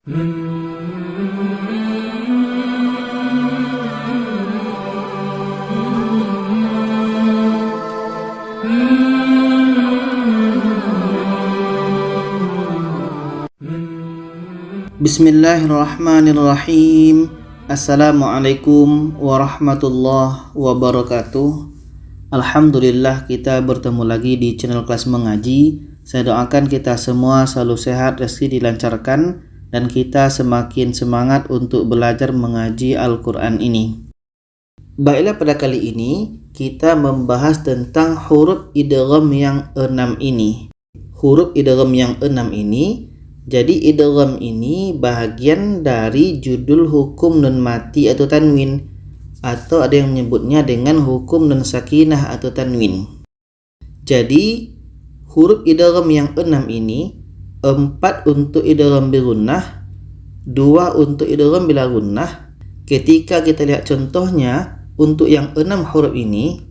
Bismillahirrahmanirrahim. Assalamualaikum warahmatullahi wabarakatuh. Alhamdulillah kita bertemu lagi di channel kelas mengaji. Saya doakan kita semua selalu sehat, rezeki dilancarkan, dan kita semakin semangat untuk belajar mengaji Al-Quran ini. Baiklah, pada kali ini kita membahas tentang huruf idgham yang 6 ini. Huruf idgham yang 6 ini, jadi idgham ini bagian dari judul hukum nun mati atau tanwin, atau ada yang menyebutnya dengan hukum nun sakinah atau tanwin. Jadi huruf idgham yang 6 ini, 4 untuk idgham bigunnah, 2 untuk idgham bila gunnah. Ketika kita lihat contohnya untuk yang 6 huruf ini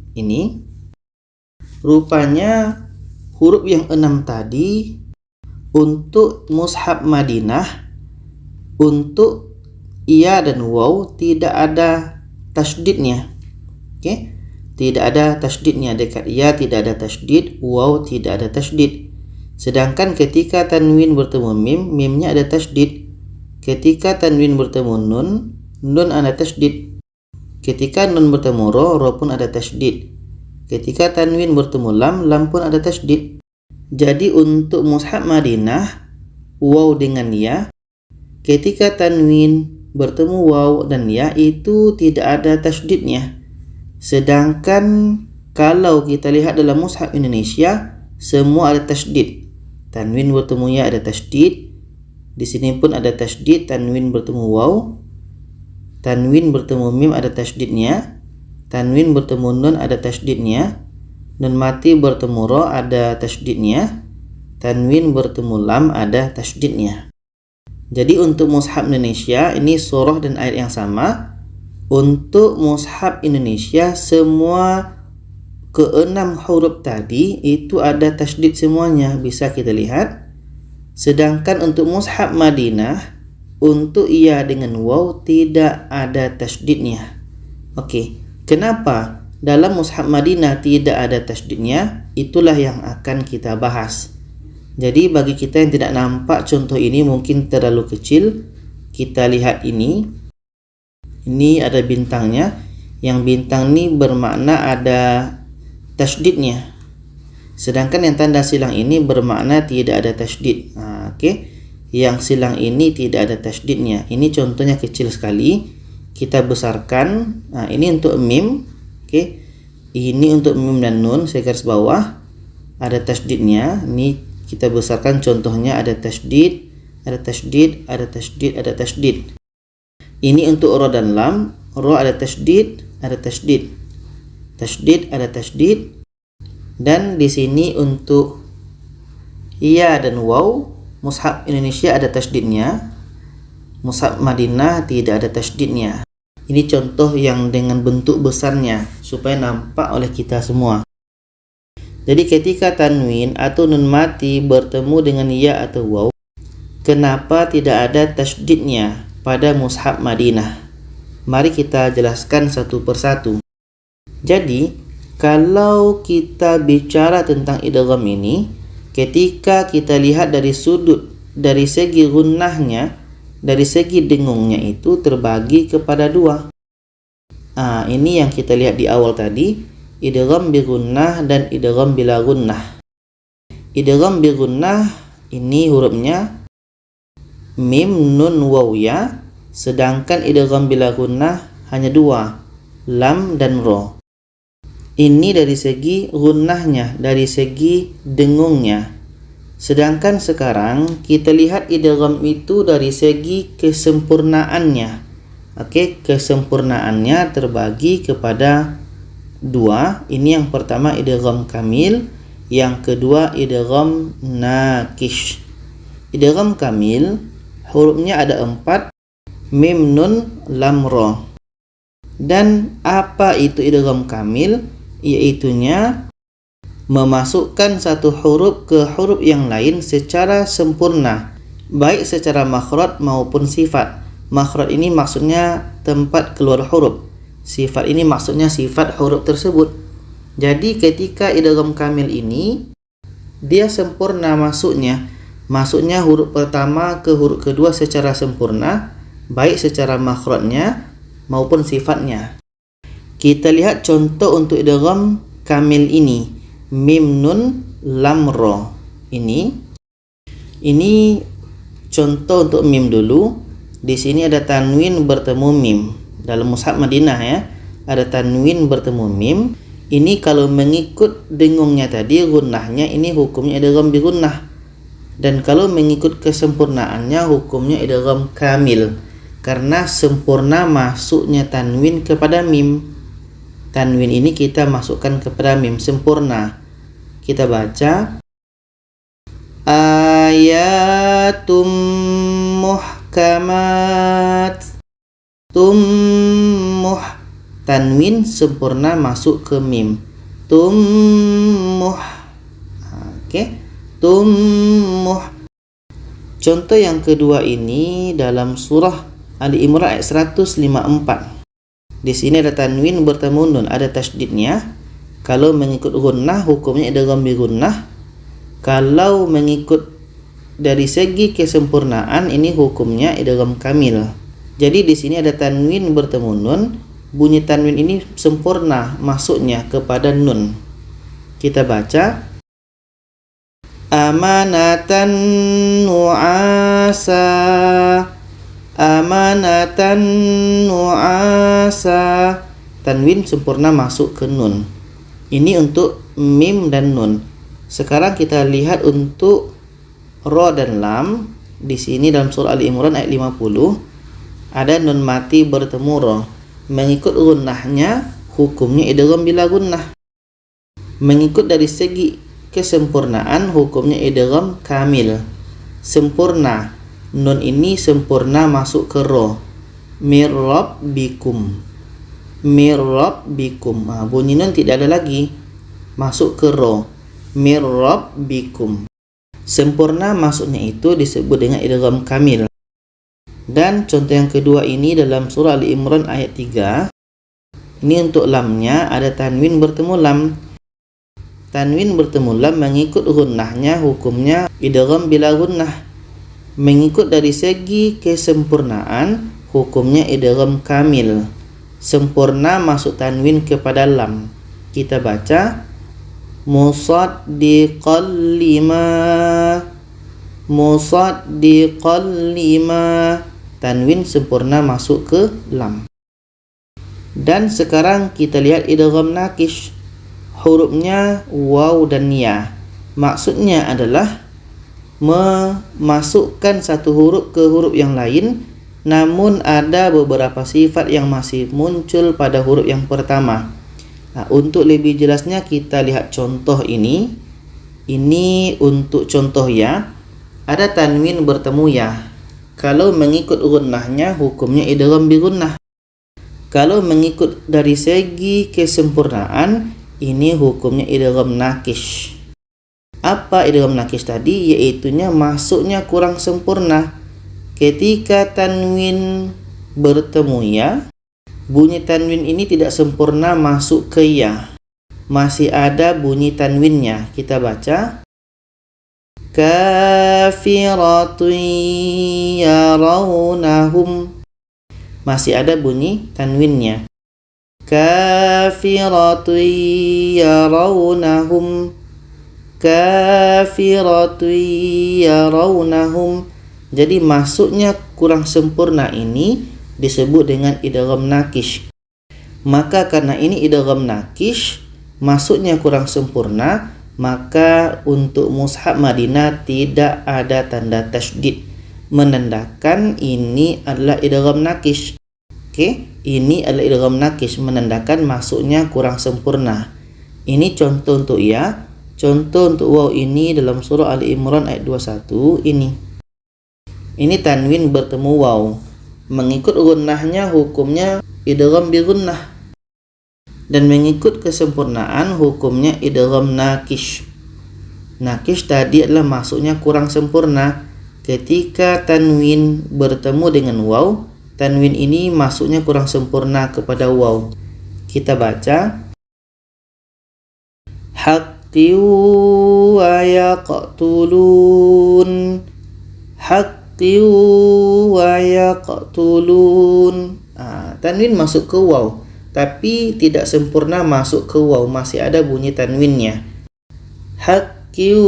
rupanya huruf yang 6 tadi untuk mushaf Madinah, untuk ya dan waw tidak ada tasydidnya. Oke? Tidak ada tasydidnya. Dekat ya tidak ada tasydid, waw tidak ada tasydid. Sedangkan ketika tanwin bertemu mim, mimnya ada tasydid. Ketika tanwin bertemu nun, nun ada tasydid. Ketika nun bertemu ro, ro pun ada tasydid. Ketika tanwin bertemu lam, lam pun ada tasydid. Jadi untuk mushaf Madinah, waw dengan ya, ketika tanwin bertemu waw dan ya itu tidak ada tasydidnya. Sedangkan kalau kita lihat dalam mushaf Indonesia, semua ada tasydid. Tanwin bertemu ya ada tasydid. Di sini pun ada tasydid, tanwin bertemu waw. Tanwin bertemu mim ada tasydidnya. Tanwin bertemu nun ada tasydidnya. Nun mati bertemu ro ada tasydidnya. Tanwin bertemu lam ada tasydidnya. Jadi untuk mushaf Indonesia ini surah dan ayat yang sama. Untuk mushaf Indonesia semua ke-6 huruf tadi itu ada tasydid semuanya, bisa kita lihat. Sedangkan untuk mushaf Madinah, untuk iya dengan waw tidak ada tasydidnya. Oke, kenapa dalam mushaf Madinah tidak ada tasydidnya? Itulah yang akan kita bahas. Jadi bagi kita yang tidak nampak contoh ini mungkin terlalu kecil, kita lihat ini. Ini ada bintangnya. Yang bintang ini bermakna ada tasydidnya. Sedangkan yang tanda silang ini bermakna tidak ada tasydid. Oke. Yang silang ini tidak ada tasydidnya. Ini contohnya kecil sekali. Kita besarkan. Ini untuk mim. Oke. Ini untuk mim dan nun, saya garis bawah. Ada tasydidnya. Ini kita besarkan contohnya ada tasydid, ada tasydid, ada tasydid, ada tasydid. Ini untuk ro dan lam. Ro ada tasydid, ada tasydid. Tasydid, ada tasydid. Dan di sini untuk iya dan waw, mushaf Indonesia ada tasydidnya. Mushaf Madinah tidak ada tasydidnya. Ini contoh yang dengan bentuk besarnya supaya nampak oleh kita semua. Jadi ketika tanwin atau nun mati bertemu dengan ya atau waw, kenapa tidak ada tasydidnya pada mushaf Madinah? Mari kita jelaskan satu persatu. Jadi kalau kita bicara tentang idgham ini, ketika kita lihat dari sudut, dari segi gunnahnya, dari segi dengungnya itu terbagi kepada 2. Ini yang kita lihat di awal tadi, idgham bi gunnah dan idgham bila gunnah. Idgham bi gunnah ini hurufnya mim, nun, waw, ya. Sedangkan idgham bila gunnah hanya 2, lam dan ro. Ini dari segi gunnahnya, dari segi dengungnya. Sedangkan sekarang kita lihat idgham itu dari segi kesempurnaannya. Oke, kesempurnaannya terbagi kepada 2. Ini yang pertama idgham kamil, yang kedua idgham naqish. Idgham kamil hurufnya ada 4, mim, nun, lam, ro. Dan apa itu idgham kamil? Yaitunya memasukkan satu huruf ke huruf yang lain secara sempurna. baik secara makhraj maupun sifat. Makhraj ini maksudnya tempat keluar huruf. Sifat ini maksudnya sifat huruf tersebut. Jadi ketika idgham kamil ini dia sempurna masuknya. Masuknya huruf pertama ke huruf kedua secara sempurna, baik secara makhrajnya maupun sifatnya. Kita lihat contoh untuk idgham kamil ini. Mim nun lam ra. Ini contoh untuk mim dulu. Di sini ada tanwin bertemu mim. Dalam mushaf Madinah ya, ada tanwin bertemu mim. Ini kalau mengikut dengungnya tadi, gunnahnya ini hukumnya idgham bi gunnah. Dan kalau mengikut kesempurnaannya hukumnya idgham kamil. Karena sempurna masuknya tanwin kepada mim. Tanwin ini kita masukkan kepada mim, sempurna. Kita baca ayatum muhkamat. Tanwin sempurna masuk ke mim. Tumuh. Contoh yang kedua ini dalam surah Ali Imran ayat 154. Di sini ada tanwin bertemu nun, ada tasydidnya. Kalau mengikut gunnah hukumnya idgham bi gunnah. Kalau mengikut dari segi kesempurnaan ini hukumnya idgham kamil. Jadi di sini ada tanwin bertemu nun. Bunyi tanwin ini sempurna masuknya kepada nun. Kita baca amanatan nu'asa. Amanatan nu'asa. Tanwin sempurna masuk ke nun. Ini untuk mim dan nun. Sekarang kita lihat untuk ra dan lam. Di sini dalam surah Ali Imran ayat 50 ada nun mati bertemu ra. Mengikut gunnahnya hukumnya idgham bila gunnah. Mengikut dari segi kesempurnaan hukumnya idgham kamil. Sempurna. Nun ini sempurna masuk ke ra. Mirrabbikum. Bunyi nun tidak ada lagi. Masuk ke ra. Mirrabbikum. Sempurna masuknya itu disebut dengan idgham kamil. Dan contoh yang kedua ini dalam surah Ali Imran ayat 3. Ini untuk lamnya ada tanwin bertemu lam. Tanwin bertemu lam mengikut gunnahnya hukumnya idgham bila gunnah. Mengikut dari segi kesempurnaan hukumnya idgham kamil. Sempurna masuk tanwin kepada lam. Kita baca musaddiqal lima. Tanwin sempurna masuk ke lam. Dan sekarang kita lihat idgham naqish. Hurufnya waw dan ya. Maksudnya adalah memasukkan satu huruf ke huruf yang lain, namun ada beberapa sifat yang masih muncul pada huruf yang pertama. Nah, untuk lebih jelasnya kita lihat contoh ini. Ini untuk contoh ya. Ada tanwin bertemu ya. Kalau mengikut gunnahnya hukumnya idgham bi gunnah. Kalau mengikut dari segi kesempurnaan ini hukumnya idgham naqish. Apa idgham naqish tadi? Yaitunya masuknya kurang sempurna. Ketika tanwin bertemu ya, bunyi tanwin ini tidak sempurna masuk ke ya. Masih ada bunyi tanwinnya. Kita baca kafiratun yarawnahum. Masih ada bunyi tanwinnya. Kafiratun yarawnahum. Jadi masuknya kurang sempurna ini disebut dengan idgham naqish. Maka karena ini idgham naqish, masuknya kurang sempurna, maka untuk mushaf Madinah tidak ada tanda tasydid, menandakan ini adalah idgham naqish. Ini adalah idgham naqish, menandakan masuknya kurang sempurna. Ini contoh untuk ya. Contoh untuk waw ini dalam surah Ali Imran ayat 21 ini. Ini tanwin bertemu waw. Mengikut gunnahnya hukumnya idgham bi gunnah. Dan mengikut kesempurnaan hukumnya idgham naqish. Naqish tadi adalah masuknya kurang sempurna. ketika tanwin bertemu dengan waw, tanwin ini masuknya kurang sempurna kepada waw. Kita baca haqqi wa yaqtulun, haqqi wa yaqtulun. Tanwin masuk ke waw, tapi tidak sempurna masuk ke waw, masih ada bunyi tanwinnya. Haqqi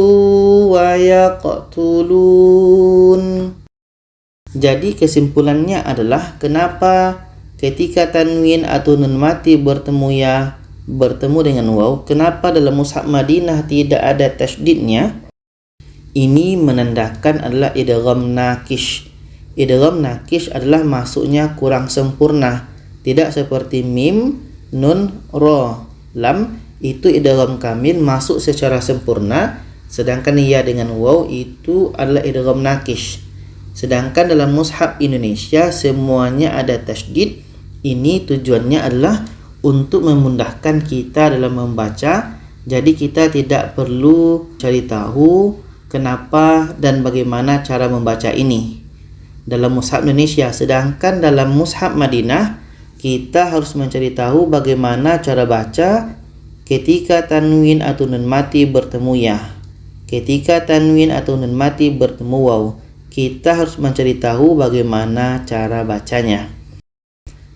wa yaqtulun. Jadi kesimpulannya adalah kenapa ketika tanwin atau nun mati bertemu dengan waw, kenapa dalam mushaf Madinah tidak ada tasydidnya? Ini menandakan adalah idgham naqish. Idgham naqish adalah masuknya kurang sempurna, tidak seperti mim, nun, ro, lam. Itu idgham kamil masuk secara sempurna, sedangkan ya dengan waw itu adalah idgham naqish. Sedangkan dalam mushaf Indonesia semuanya ada tasydid. Ini tujuannya adalah untuk memudahkan kita dalam membaca. Jadi kita tidak perlu cari tahu kenapa dan bagaimana cara membaca ini dalam mushaf Indonesia. Sedangkan dalam mushaf Madinah kita harus mencari tahu bagaimana cara baca ketika tanwin atau nun mati bertemu ya, ketika tanwin atau nun mati bertemu waw. Kita harus mencari tahu bagaimana cara bacanya.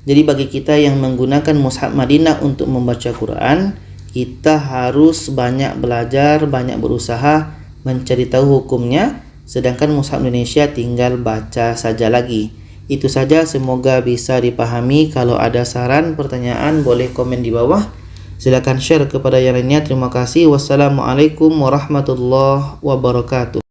Jadi bagi kita yang menggunakan mushaf Madinah untuk membaca Quran, kita harus banyak belajar, banyak berusaha mencari tahu hukumnya. Sedangkan mushaf Indonesia tinggal baca saja lagi. Itu saja, semoga bisa dipahami. Kalau ada saran, pertanyaan, boleh komen di bawah. Silakan share kepada yang lainnya. Terima kasih. Wassalamualaikum warahmatullahi wabarakatuh.